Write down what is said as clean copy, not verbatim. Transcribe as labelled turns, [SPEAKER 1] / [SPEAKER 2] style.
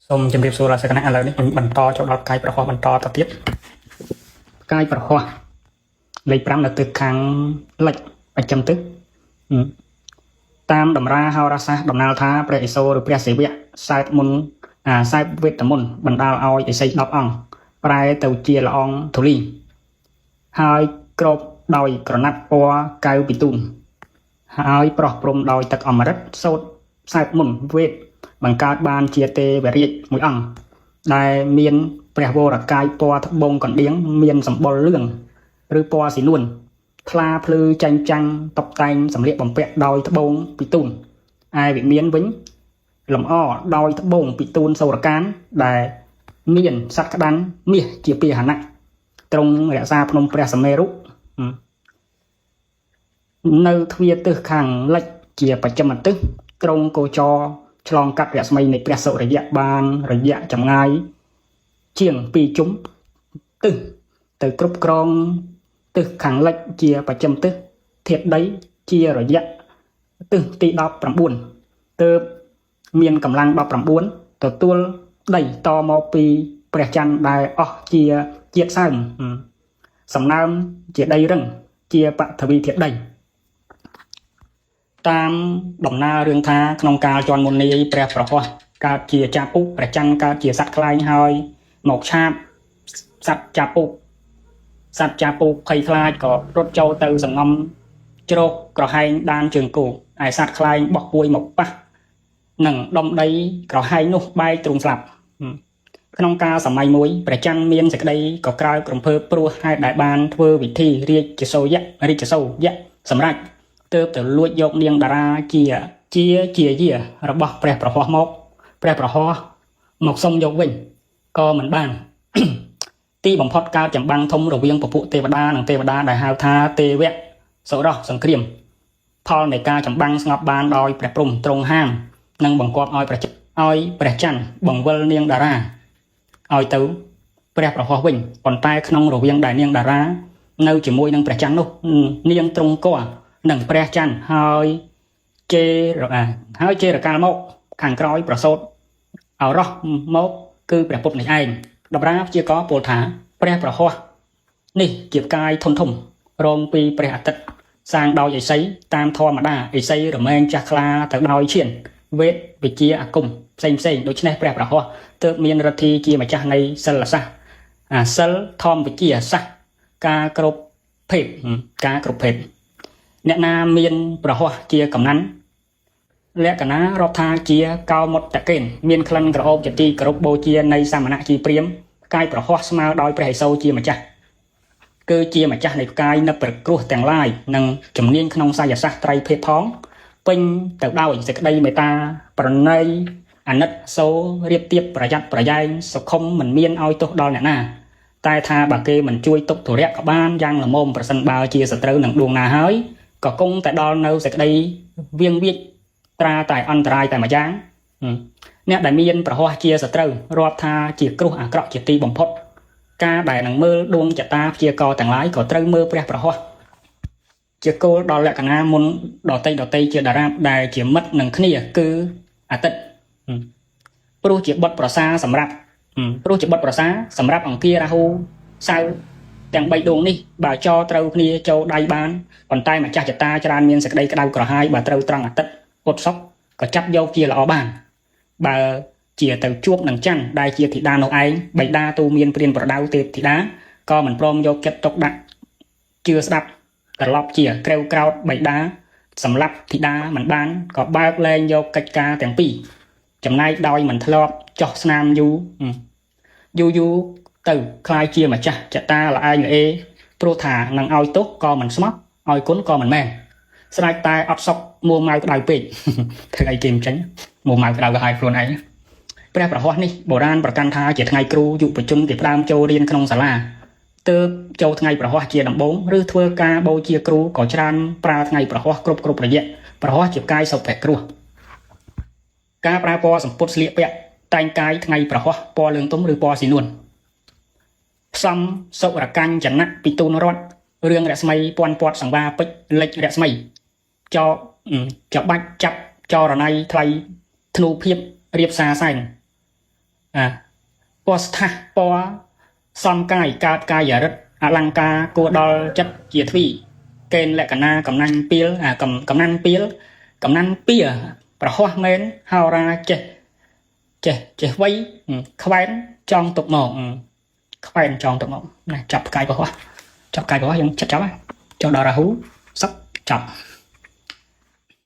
[SPEAKER 1] សូមជម្រាបសួរលោកសិស្សគណៈឥឡូវនេះខ្ញុំបន្តចូលដល់ផ្កាយប្រហោះបន្តទៅទៀតផ្កាយប្រហោះលេខ5នៅទិសខាងលិចបច្ចឹមទិសតាមតម្រាហោរាសាស្ត្រដំណាលថាព្រះឥសូរឬព្រះសិវៈសែបមុនសែបវេទមុនបណ្ដាលឲ្យឥសី10អង្គប្រែទៅជាល្អងធូលីហើយគ្របដោយក្រណាត់ពណ៌កៅពីទូនហើយប្រោះព្រំដោយទឹកអមរិតសោតសែបមុនវេទបង្កើតបានជាទេវរាជមួយអង្គដែលមានព្រះវរកាយពណ៌ត្បូងកណ្ដៀងមានសម្បុរលឿងឬពណ៌ស៊ីនួនថ្លាភ្លឺចាញ់ចាំងតុបតែងសម្លៀកបំពាក់ដោយត្បូងពីទូនឯវិមានវិញលម្អដោយត្បូងពីទូនសូរកានដែលមានសត្វក្តាន់មាសជាពាហនៈទ្រង់រក្សាភ្នំព្រះសមេរុនៅទ្វារទិសខាងលិចជាបច្ចឹមទិសទ្រង់គោចរឆ្លងកាត់រស្មីនៃព្រះសុរិយៈបានរយៈចម្ងាយជាង2ជុំទិសទៅគ្រប់គ្រងទិសខាងលិចជាបច្ចឹមទិសធាតុដីជារយៈទិសទី19ទើបមានកម្លាំង19ទទួលដីតមកពីព្រះច័ន្ទដែលអស់ជាជាតិសើមសំណើមជាដីរឹងជាបឋវីធាតុដីតាមដំណើររឿងថាក្នុងកាលជន់មុននេះព្រះប្រហោះកើតជាចាពុព្រះច័ន្ទកើតជាសត្វខ្លែងហើយមកឆាបសត្វចាពុភ័យខ្លាចក៏រត់ចូលទៅសង្ងំជ្រោកក្រហែងដានជើងគោឯសត្វខ្លែងបោះពួយមកប៉ះនឹងដុំដីក្រហែងនោះបែកទ្រូងស្លាប់ក្នុងកាលសម័យមួយព្រះច័ន្ទមានសេចក្តីក៏ក្រើកក្រំភើបព្រោះហេតុដែលបានធ្វើវិធីរាជសូយៈសម្រាប់ទើបទៅលួចយកនាងតារាជាយារបស់ព្រះប្រហោះមកព្រះប្រហោះមកសុំយកវិញក៏មិនបាន ទីបំផុតកើតចម្បាំងធំរវាងពពួកទេវតានិងទេវតាដែលហៅថាទេវៈសុរោះសង្គ្រាមផលនៃការចម្បាំងស្ងប់បានដោយព្រះព្រំទ្រង់ហាមនិងបង្គាប់ឲ្យព្រះច័ន្ទបង្វិលនាងតារាឲ្យទៅព្រះប្រហោះវិញប៉ុន្តែក្នុងរវាងដែលនាងតារានៅជាមួយនឹងព្រះច័ន្ទនោះនាងទ្រង់គល់នឹងព្រះច័ន្ទហើយជេរកាលមកខាងក្រោយប្រសូតអរោះមកគឺព្រះពុទ្ធនេះឯងតម្រាព្យាករពោលថាព្រះប្រហោះនេះជាផ្កាយធំធំរងពីព្រះអាទិត្យសាងដោយឥសីតាមធម្មតាឥសីរមែងចាស់ខ្លាទៅដោយឈានវេទវិជាអាគមផ្សេងដូច្នេះព្រះប្រហោះទើបមានឫទ្ធិជាម្ចាស់នៃសិលសាស្ត្រសិលធម្មវិជាសាស្ត្រការគ្រប់ភេទអ្នកណាមានប្រហោះជាកំណាន់លក្ខណៈរាប់ថាជាកោមុតតកេនមានក្លិនក្រអូបជាទីគោរពបូជានៃសាមណៈជីព្រាមផ្កាយប្រហោះស្មើដោយព្រះឥសូរជាម្ចាស់គឺជាម្ចាស់នៃផ្កាយនៅប្រគ្រោះទាំងឡាយនិងជំនាញក្នុងសាយសាស្ត្រត្រៃភេទផងពេញទៅដោយសេចក្តីមេត្តាប្រណីអាណិតសូររៀបទៀបប្រយ័ត្នប្រយែងសុខុមមិនមានឲ្យទោសដល់អ្នកណាតែថាបើគេមិនជួយទុកទុរៈក៏បានយ៉ាងល្មមប្រសិនបើជាសត្រូវនឹងដួងណាហើយក៏គង់តែដល់នៅសេចក្តីវៀងវាចត្រាតែអន្តរាយតែម្យ៉ាងអ្នកដែលមានប្រហោះជាសត្រូវរាប់ថាជាគ្រោះអាក្រក់ជាទីបំផុតការដែលនឹងមើលដួងចតាព្យាករទាំងឡាយក៏ត្រូវមើលព្រះប្រហោះជាគោលដល់លក្ខណៈមុនដតីជាតារាបដែលជាមិត្តនឹងគ្នាគឺអាទិត្យព្រោះជាបុត្រប្រសាសម្រាប់អង្គាររាហូសៅរ៍ទាំង3ដួងនេះបើចរត្រូវគ្នាចូលដៃបានប៉ុន្តែម្ចាស់ចតាច្រើនមានសេចក្តីក្តៅក្រហាយបើត្រូវត្រង់អាទិត្យពុតសុកក៏ចាប់យកជាល្អបានបើជាទៅជួបនឹងច័ន្ទដែលជាធីតានោះឯងបិតាទូមានព្រានប្រដៅទេពធីតាក៏មិនព្រមយកចិត្តទុកដាក់ជឿស្ដាប់ត្រឡប់ជាក្រេវក្រោតបិតាសម្រាប់ធីតាមិនបានក៏បើកលែងយកកិច្ចការទាំងពីរចំណែកដោយមិនធ្លាប់ចោះស្នាមយូរទៅคล้ายជាម្ចាស់ចតាល្អឯងល្អេព្រោះថានឹងឲ្យទោសក៏មិនស្មោះឲ្យគុណក៏មិនមែនស្រេចតែអត់សុខមួម៉ៅក្តៅពេកធ្វើអីគេមិនចេញមួម៉ៅក្តៅក៏ឲ្យខ្លួនឯងព្រះប្រហោះនេះបុរាណប្រកាន់ថាជាថ្ងៃគ្រូយុវជនគេផ្ដើមចូលរៀនក្នុងសាលាទើបចូលថ្ងៃប្រហោះជាដំបូងឬធ្វើការបូជាគ្រូក៏ច្រើនប្រើថ្ងៃប្រហោះគ្រប់រយៈប្រហោះជាកាយសុភគ្រោះការប្រើពណ៌សម្ពុតស្លៀកពាក់តែងកាយថ្ងៃប្រហោះពណ៌លឿងទុំឬពណ៌ស៊ីនួនផ្សំសុរកញ្ចនៈពីទូនរតរឿងរស្មីពាន់ពាត់សង្វាពេជ្រលិចរស្មីចបាច់ចាប់ចរណៃថ្លៃធ្នូភាពរៀបសារសែន ពណ៌ស្ថាពណ៌សំកាយកើតកាយរិទ្ធអលង្ការគួរដល់ចិត្តជាទ្វីកេនលក្ខណៈកំណាញ់ពីលកំណាញ់ពីលកំណាញ់ពៀប្រហោះមែនហោរាចេះវៃខ្វែនចង់ទុកមកខ្វែនចង់ទុកមកណាចាប់ផ្កាយប្រហោះយើងចាប់ហើយចូលដល់រាហ៊ូសឹកចាប់